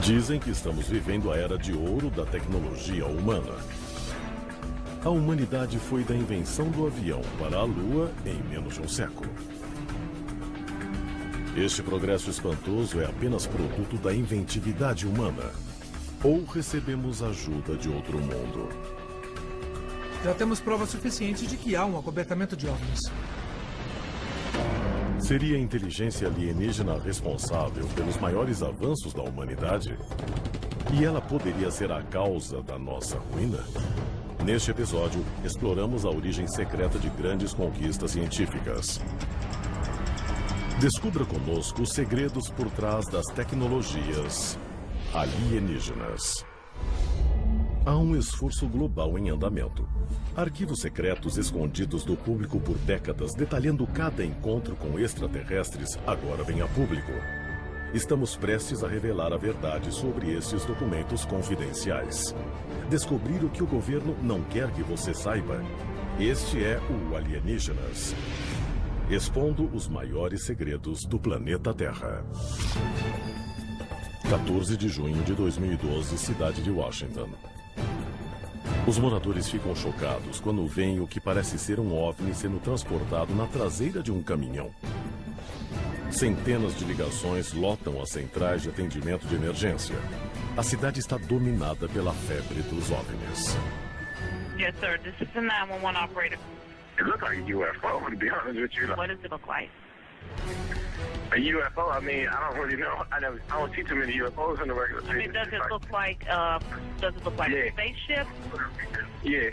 Dizem que estamos vivendo a era de ouro da tecnologia humana. A humanidade foi da invenção do avião para a Lua em menos de um século. Este progresso espantoso é apenas produto da inventividade humana? Ou recebemos ajuda de outro mundo? Já temos provas suficientes de que há um acobertamento de OVNIs. Seria a inteligência alienígena responsável pelos maiores avanços da humanidade? E ela poderia ser a causa da nossa ruína? Neste episódio, exploramos a origem secreta de grandes conquistas científicas. Descubra conosco os segredos por trás das tecnologias alienígenas. Há um esforço global em andamento. Arquivos secretos escondidos do público por décadas, detalhando cada encontro com extraterrestres, agora vêm a público. Estamos prestes a revelar a verdade sobre esses documentos confidenciais. Descobrir o que o governo não quer que você saiba. Este é o Alienígenas, expondo os maiores segredos do planeta Terra. 14 de junho de 2012, cidade de Washington. Os moradores ficam chocados quando veem o que parece ser um OVNI sendo transportado na traseira de um caminhão. Centenas de ligações lotam as centrais de atendimento de emergência. A cidade está dominada pela febre dos OVNIs. Yes, sir. This is the 911 operator. It looks like a UFO, to be honest with you. What does it look like? A UFO, I mean, I don't really know. I don't see too many UFOs in the regular I mean, does it look like a spaceship? Yeah.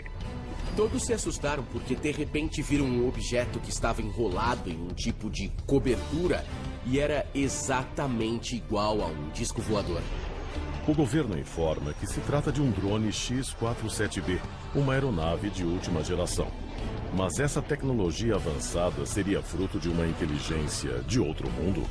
Todos se assustaram porque de repente viram um objeto que estava enrolado em um tipo de cobertura e era exatamente igual a um disco voador. O governo informa que se trata de um drone X-47B, uma aeronave de última geração. Mas essa tecnologia avançada seria fruto de uma inteligência de outro mundo?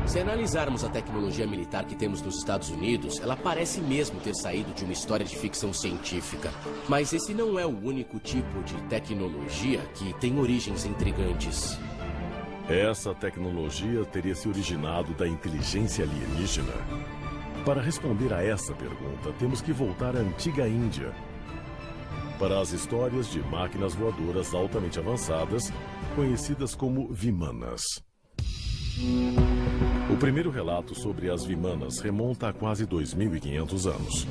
Se analisarmos a tecnologia militar que temos nos Estados Unidos, ela parece mesmo ter saído de uma história de ficção científica. Mas esse não é o único tipo de tecnologia que tem origens intrigantes. Essa tecnologia teria se originado da inteligência alienígena? Para responder a essa pergunta, temos que voltar à antiga Índia, para as histórias de máquinas voadoras altamente avançadas, conhecidas como Vimanas. O primeiro relato sobre as Vimanas remonta a quase 2.500 anos.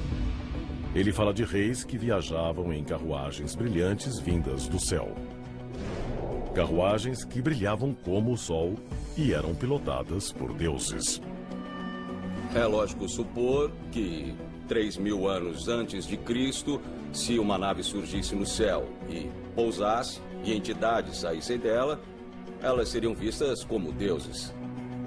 Ele fala de reis que viajavam em carruagens brilhantes vindas do céu. Carruagens que brilhavam como o sol e eram pilotadas por deuses. É lógico supor que 3.000 anos antes de Cristo, se uma nave surgisse no céu e pousasse e entidades saíssem dela, elas seriam vistas como deuses.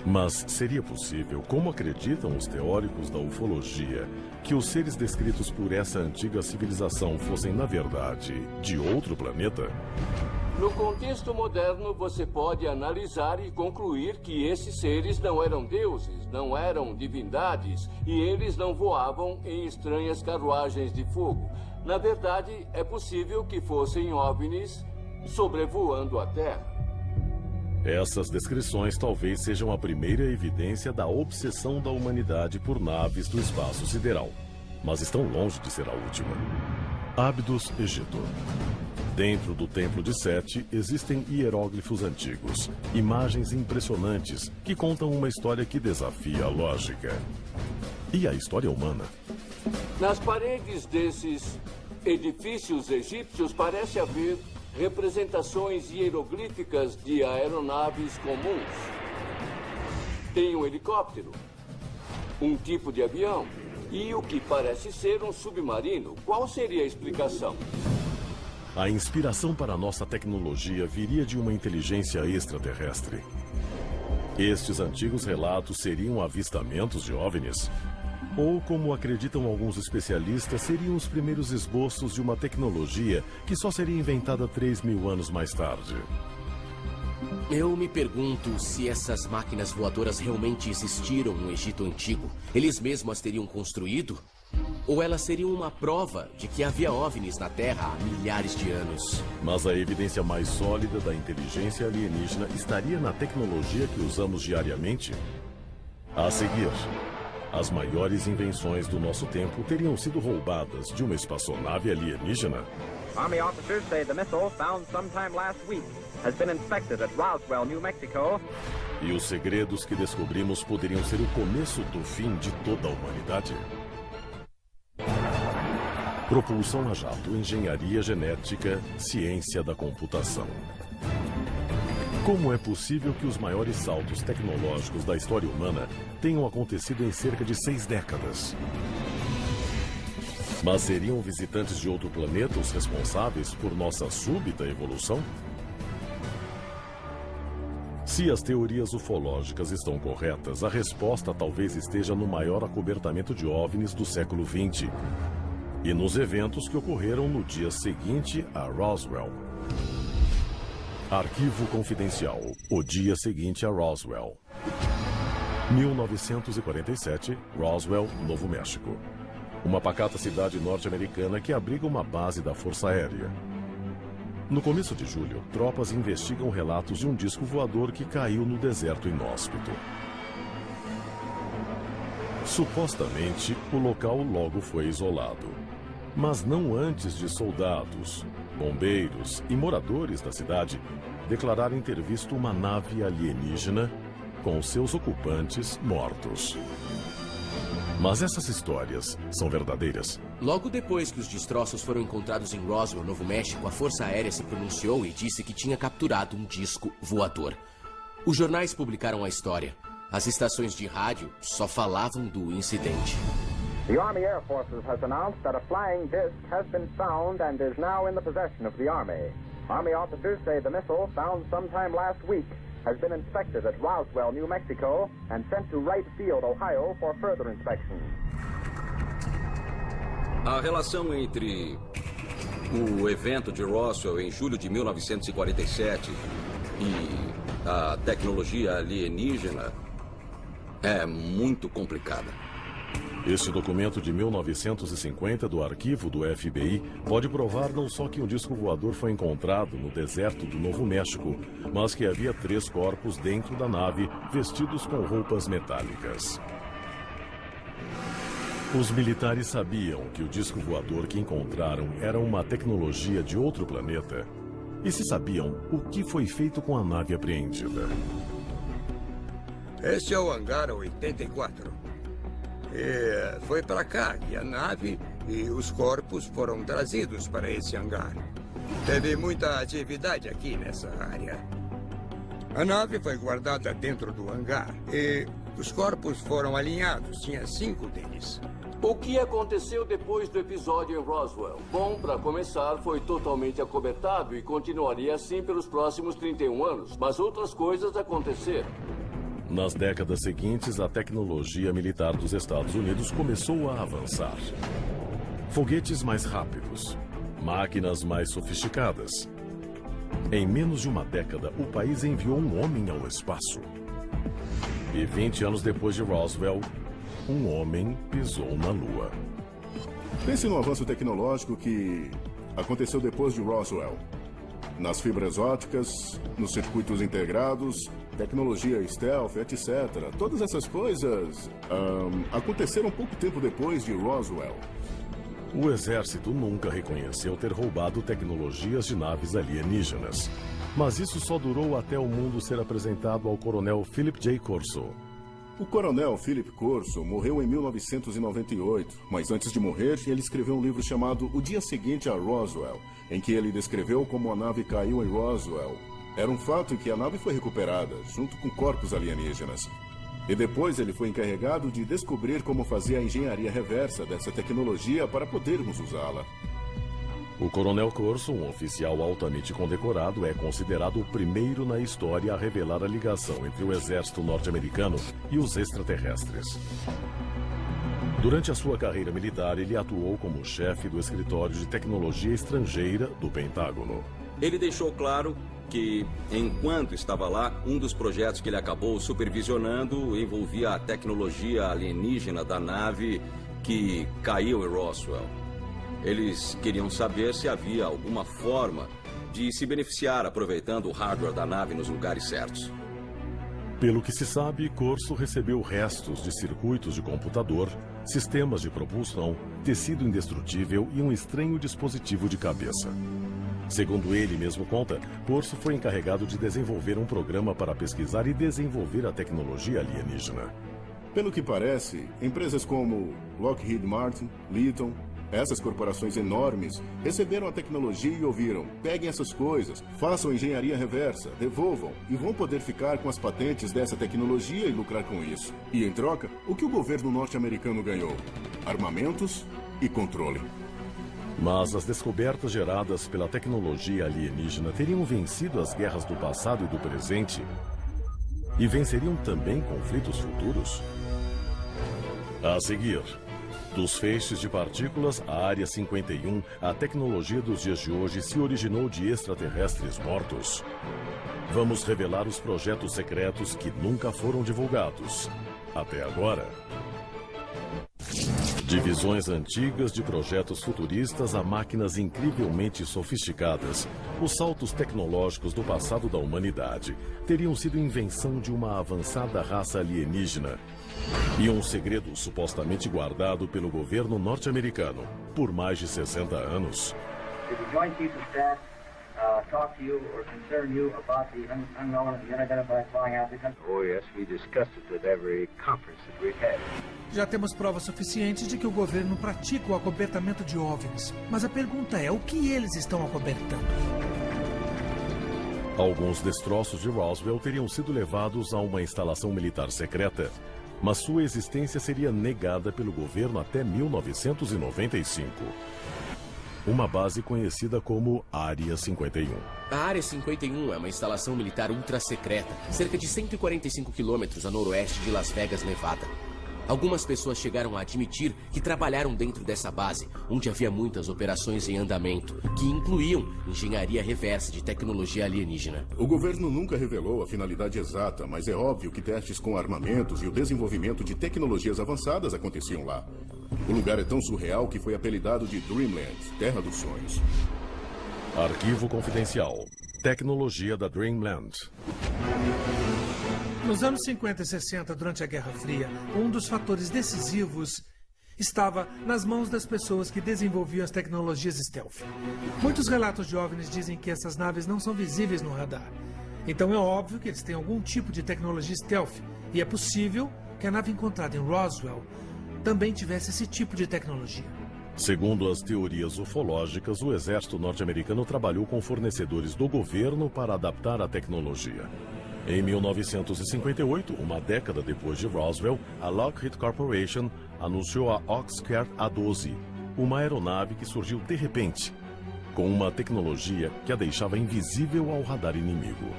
Mas seria possível, como acreditam os teóricos da ufologia, que os seres descritos por essa antiga civilização fossem, na verdade, de outro planeta? No contexto moderno, você pode analisar e concluir que esses seres não eram deuses, não eram divindades, e eles não voavam em estranhas carruagens de fogo. Na verdade, é possível que fossem OVNIs sobrevoando a Terra. Essas descrições talvez sejam a primeira evidência da obsessão da humanidade por naves do espaço sideral, mas estão longe de ser a última. Abydos, Egito. Dentro do Templo de Sete existem hieróglifos antigos, imagens impressionantes que contam uma história que desafia a lógica. E a história humana? Nas paredes desses edifícios egípcios parece haver representações hieroglíficas de aeronaves comuns. Tem um helicóptero, um tipo de avião e o que parece ser um submarino. Qual seria a explicação? A inspiração para a nossa tecnologia viria de uma inteligência extraterrestre. Estes antigos relatos seriam avistamentos de OVNIs? Ou, como acreditam alguns especialistas, seriam os primeiros esboços de uma tecnologia que só seria inventada 3.000 anos mais tarde? Eu me pergunto se essas máquinas voadoras realmente existiram no Egito Antigo. Eles mesmos as teriam construído? Ou elas seriam uma prova de que havia OVNIs na Terra há milhares de anos? Mas a evidência mais sólida da inteligência alienígena estaria na tecnologia que usamos diariamente? A seguir, as maiores invenções do nosso tempo teriam sido roubadas de uma espaçonave alienígena. Army officers say the missile found sometime last week has been inspected at Roswell, New Mexico. E os segredos que descobrimos poderiam ser o começo do fim de toda a humanidade. Propulsão a jato, engenharia genética, ciência da computação. Como é possível que os maiores saltos tecnológicos da história humana tenham acontecido em cerca de 6 décadas? Mas seriam visitantes de outro planeta os responsáveis por nossa súbita evolução? Se as teorias ufológicas estão corretas, a resposta talvez esteja no maior acobertamento de OVNIs do século XX e nos eventos que ocorreram no dia seguinte a Roswell. Arquivo confidencial. O dia seguinte a Roswell. 1947, Roswell, Novo México. Uma pacata cidade norte-americana que abriga uma base da Força Aérea. No começo de julho, tropas investigam relatos de um disco voador que caiu no deserto inóspito. Supostamente, o local logo foi isolado. Mas não antes de soldados, bombeiros e moradores da cidade declararem ter visto uma nave alienígena com seus ocupantes mortos. Mas essas histórias são verdadeiras? Logo depois que os destroços foram encontrados em Roswell, Novo México, a Força Aérea se pronunciou e disse que tinha capturado um disco voador. Os jornais publicaram a história. As estações de rádio só falavam do incidente. The Army Air Forces has announced that a flying disc has been found and is now in the possession of the Army. Army officers say the missile, found sometime last week, has been inspected at Roswell, New Mexico, and sent to Wright Field, Ohio, for further inspection. A relação entre o evento de Roswell em julho de 1947 e a tecnologia alienígena é muito complicada. Este documento de 1950 do arquivo do FBI pode provar não só que um disco voador foi encontrado no deserto do Novo México, mas que havia 3 corpos dentro da nave vestidos com roupas metálicas. Os militares sabiam que o disco voador que encontraram era uma tecnologia de outro planeta. E se sabiam o que foi feito com a nave apreendida. Este é o hangar 84. Foi para cá e a nave e os corpos foram trazidos para esse hangar. Teve muita atividade aqui nessa área. A nave foi guardada dentro do hangar e os corpos foram alinhados. Tinha 5 deles. O que aconteceu depois do episódio em Roswell? Bom, para começar, foi totalmente acobertado e continuaria assim pelos próximos 31 anos. Mas outras coisas aconteceram. Nas décadas seguintes, a tecnologia militar dos Estados Unidos começou a avançar. Foguetes mais rápidos, máquinas mais sofisticadas. Em menos de uma década, o país enviou um homem ao espaço. E 20 anos depois de Roswell, um homem pisou na Lua. Pense no avanço tecnológico que aconteceu depois de Roswell. Nas fibras ópticas, nos circuitos integrados, tecnologia stealth, etc. Todas essas coisas aconteceram pouco tempo depois de Roswell. O exército nunca reconheceu ter roubado tecnologias de naves alienígenas. Mas isso só durou até o mundo ser apresentado ao coronel Philip J. Corso. O coronel Philip Corso morreu em 1998, mas antes de morrer, ele escreveu um livro chamado O Dia Seguinte a Roswell, em que ele descreveu como a nave caiu em Roswell. Era um fato que a nave foi recuperada, junto com corpos alienígenas. E depois ele foi encarregado de descobrir como fazer a engenharia reversa dessa tecnologia para podermos usá-la. O coronel Corso, um oficial altamente condecorado, é considerado o primeiro na história a revelar a ligação entre o exército norte-americano e os extraterrestres. Durante a sua carreira militar, ele atuou como chefe do escritório de tecnologia estrangeira do Pentágono. Ele deixou claro que, enquanto estava lá, um dos projetos que ele acabou supervisionando envolvia a tecnologia alienígena da nave que caiu em Roswell. Eles queriam saber se havia alguma forma de se beneficiar aproveitando o hardware da nave nos lugares certos. Pelo que se sabe, Corso recebeu restos de circuitos de computador, sistemas de propulsão, tecido indestrutível e um estranho dispositivo de cabeça. Segundo ele mesmo conta, Corso foi encarregado de desenvolver um programa para pesquisar e desenvolver a tecnologia alienígena. Pelo que parece, empresas como Lockheed Martin, Litton, essas corporações enormes receberam a tecnologia e ouviram: peguem essas coisas, façam engenharia reversa, devolvam e vão poder ficar com as patentes dessa tecnologia e lucrar com isso. E em troca, o que o governo norte-americano ganhou? Armamentos e controle. Mas as descobertas geradas pela tecnologia alienígena teriam vencido as guerras do passado e do presente? E venceriam também conflitos futuros? A seguir, dos feixes de partículas à Área 51, a tecnologia dos dias de hoje se originou de extraterrestres mortos. Vamos revelar os projetos secretos que nunca foram divulgados. Até agora. De visões antigas de projetos futuristas a máquinas incrivelmente sofisticadas, os saltos tecnológicos do passado da humanidade teriam sido invenção de uma avançada raça alienígena e um segredo supostamente guardado pelo governo norte-americano por mais de 60 anos. Talk to you or concern you about the unknown and the unidentified flying applicants? Oh, yes, we discussed it at every conference that we've had. Já temos provas suficientes de que o governo pratica o acobertamento de OVNIs. Mas a pergunta é, o que eles estão acobertando? Alguns destroços de Roswell teriam sido levados a uma instalação militar secreta, mas sua existência seria negada pelo governo até 1995. Uma base conhecida como Área 51. A Área 51 é uma instalação militar ultra-secreta, cerca de 145 quilômetros a noroeste de Las Vegas, Nevada. Algumas pessoas chegaram a admitir que trabalharam dentro dessa base, onde havia muitas operações em andamento, que incluíam engenharia reversa de tecnologia alienígena. O governo nunca revelou a finalidade exata, mas é óbvio que testes com armamentos e o desenvolvimento de tecnologias avançadas aconteciam lá. O lugar é tão surreal que foi apelidado de Dreamland, Terra dos Sonhos. Arquivo confidencial. Tecnologia da Dreamland. Nos anos 50 e 60, durante a Guerra Fria, um dos fatores decisivos estava nas mãos das pessoas que desenvolviam as tecnologias stealth. Muitos relatos de OVNIs dizem que essas naves não são visíveis no radar. Então é óbvio que eles têm algum tipo de tecnologia stealth. E é possível que a nave encontrada em Roswell também tivesse esse tipo de tecnologia. Segundo as teorias ufológicas, o exército norte-americano trabalhou com fornecedores do governo para adaptar a tecnologia. Em 1958, uma década depois de Roswell, a Lockheed Corporation anunciou a Oxcart A-12, uma aeronave que surgiu de repente, com uma tecnologia que a deixava invisível ao radar inimigo.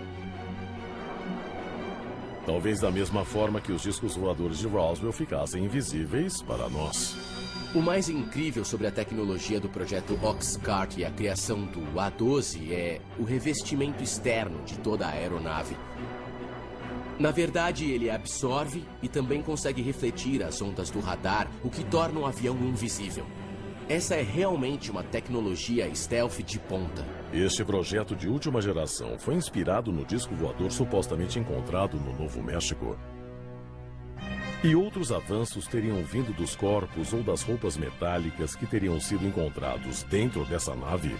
Talvez da mesma forma que os discos voadores de Roswell ficassem invisíveis para nós. O mais incrível sobre a tecnologia do projeto Oxcart e a criação do A-12 é o revestimento externo de toda a aeronave. Na verdade, ele absorve e também consegue refletir as ondas do radar, o que torna o avião invisível. Essa é realmente uma tecnologia stealth de ponta. Este projeto de última geração foi inspirado no disco voador supostamente encontrado no Novo México. E outros avanços teriam vindo dos corpos ou das roupas metálicas que teriam sido encontrados dentro dessa nave.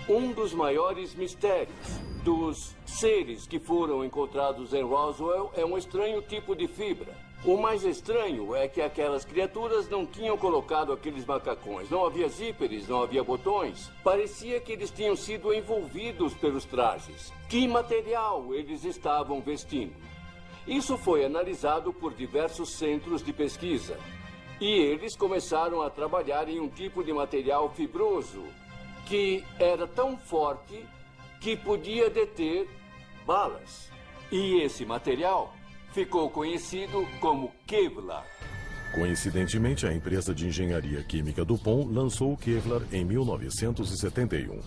Um dos maiores mistérios dos seres que foram encontrados em Roswell é um estranho tipo de fibra. O mais estranho é que aquelas criaturas não tinham colocado aqueles macacões. Não havia zíperes, não havia botões. Parecia que eles tinham sido envolvidos pelos trajes. Que material eles estavam vestindo? Isso foi analisado por diversos centros de pesquisa. E eles começaram a trabalhar em um tipo de material fibroso que era tão forte que podia deter balas. E esse material ficou conhecido como Kevlar. Coincidentemente, a empresa de engenharia química DuPont lançou o Kevlar em 1971.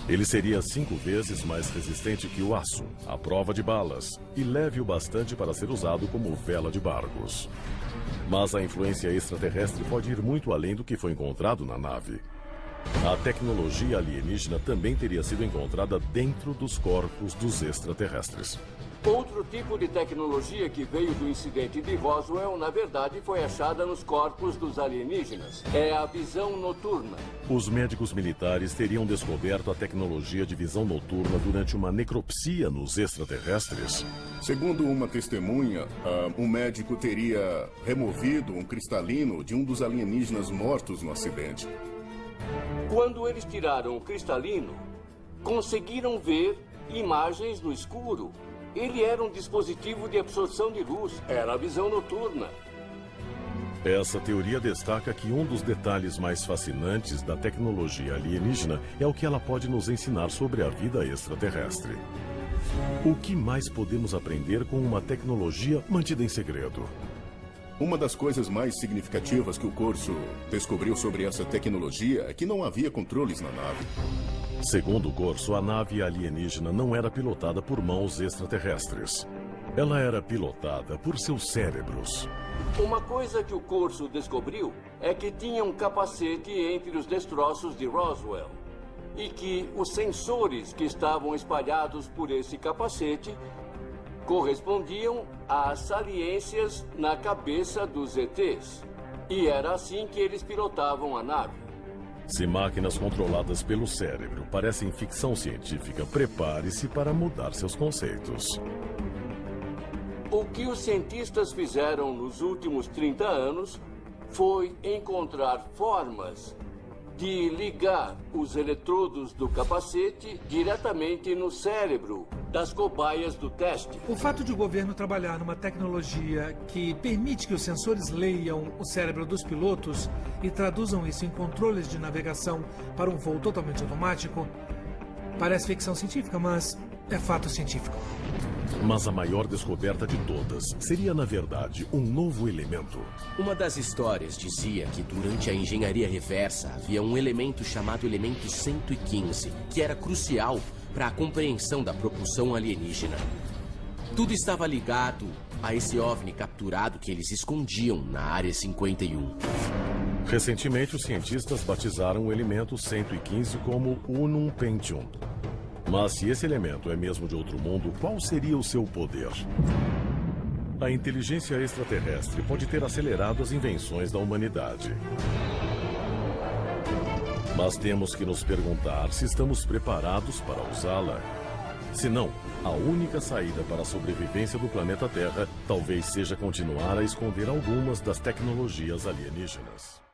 Ele seria 5 vezes mais resistente que o aço, à prova de balas, e leve o bastante para ser usado como vela de barcos. Mas a influência extraterrestre pode ir muito além do que foi encontrado na nave. A tecnologia alienígena também teria sido encontrada dentro dos corpos dos extraterrestres. Outro tipo de tecnologia que veio do incidente de Roswell, na verdade, foi achada nos corpos dos alienígenas. É a visão noturna. Os médicos militares teriam descoberto a tecnologia de visão noturna durante uma necropsia nos extraterrestres? Segundo uma testemunha, um médico teria removido um cristalino de um dos alienígenas mortos no acidente. Quando eles tiraram o cristalino, conseguiram ver imagens no escuro. Ele era um dispositivo de absorção de luz. Era a visão noturna. Essa teoria destaca que um dos detalhes mais fascinantes da tecnologia alienígena é o que ela pode nos ensinar sobre a vida extraterrestre. O que mais podemos aprender com uma tecnologia mantida em segredo? Uma das coisas mais significativas que o Corso descobriu sobre essa tecnologia é que não havia controles na nave. Segundo o Corso, a nave alienígena não era pilotada por mãos extraterrestres. Ela era pilotada por seus cérebros. Uma coisa que o Corso descobriu é que tinha um capacete entre os destroços de Roswell. E que os sensores que estavam espalhados por esse capacete correspondiam às saliências na cabeça dos ETs. E era assim que eles pilotavam a nave. Se máquinas controladas pelo cérebro parecem ficção científica, prepare-se para mudar seus conceitos. O que os cientistas fizeram nos últimos 30 anos foi encontrar formas de ligar os eletrodos do capacete diretamente no cérebro das cobaias do teste. O fato de o governo trabalhar numa tecnologia que permite que os sensores leiam o cérebro dos pilotos e traduzam isso em controles de navegação para um voo totalmente automático parece ficção científica, mas é fato científico. Mas a maior descoberta de todas seria, na verdade, um novo elemento. Uma das histórias dizia que durante a engenharia reversa havia um elemento chamado elemento 115, que era crucial para a compreensão da propulsão alienígena. Tudo estava ligado a esse OVNI capturado que eles escondiam na Área 51. Recentemente, os cientistas batizaram o elemento 115 como Unum Pentium. Mas se esse elemento é mesmo de outro mundo, qual seria o seu poder? A inteligência extraterrestre pode ter acelerado as invenções da humanidade. Mas temos que nos perguntar se estamos preparados para usá-la. Se não, a única saída para a sobrevivência do planeta Terra talvez seja continuar a esconder algumas das tecnologias alienígenas.